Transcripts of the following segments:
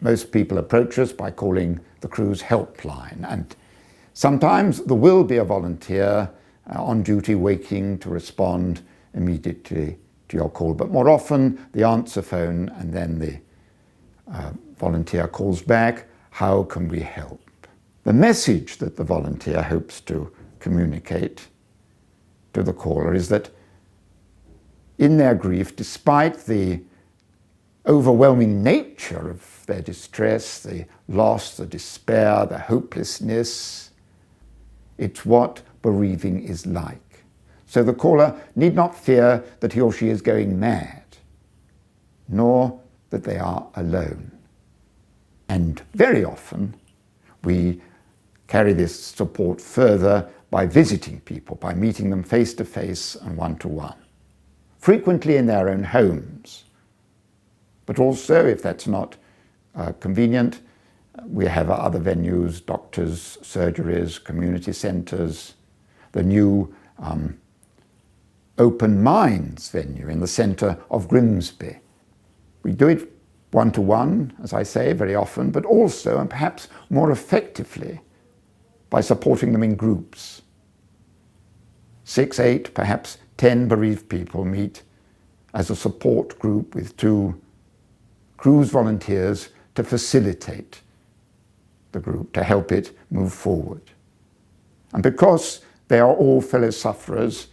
Most people approach us by calling the Cruse helpline, and sometimes there will be a volunteer on duty waiting to respond immediately to your call, but more often the answer phone and then the volunteer calls back, "How can we help?" The message that the volunteer hopes to communicate to the caller is that in their grief, despite the overwhelming nature of their distress, the loss, the despair, the hopelessness, it's what bereaving is like. So the caller need not fear that he or she is going mad, nor that they are alone. And very often we carry this support further by visiting people, by meeting them face to face and one to one, frequently in their own homes. But also, if that's not convenient, we have other venues, doctors, surgeries, community centres, the new Open Minds venue in the centre of Grimsby. We do it one-to-one, as I say, very often, but also, and perhaps more effectively, by supporting them in groups. 6, 8, perhaps 10 bereaved people meet as a support group with 2 Cruse volunteers to facilitate the group, to help it move forward. And because they are all fellow sufferers,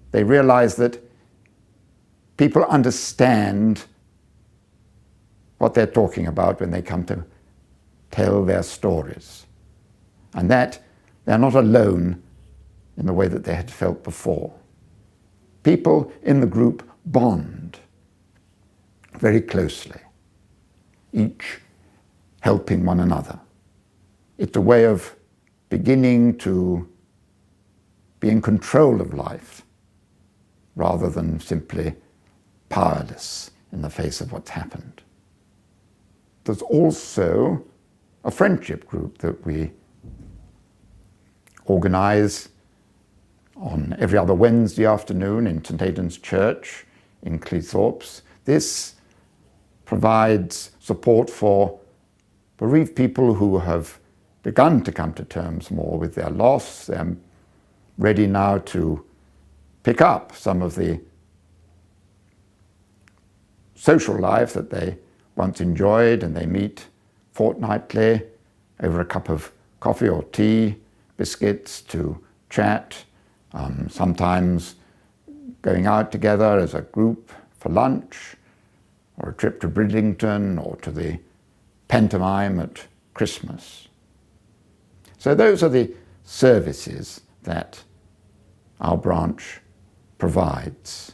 they realize that people understand what they're talking about when they come to tell their stories, and that they're not alone in the way that they had felt before. People in the group bond very closely, each helping one another. It's a way of beginning to be in control of life rather than simply powerless in the face of what's happened. There's also a friendship group that we organise on every other Wednesday afternoon in St Aidan's Church in Cleethorpes. This provides support for bereaved people who have begun to come to terms more with their loss. They're ready now to pick up some of the social life that they once enjoyed, and they meet fortnightly over a cup of coffee or tea, biscuits to chat, sometimes going out together as a group for lunch, or a trip to Bridlington, or to the pantomime at Christmas. So those are the services that our branch provides.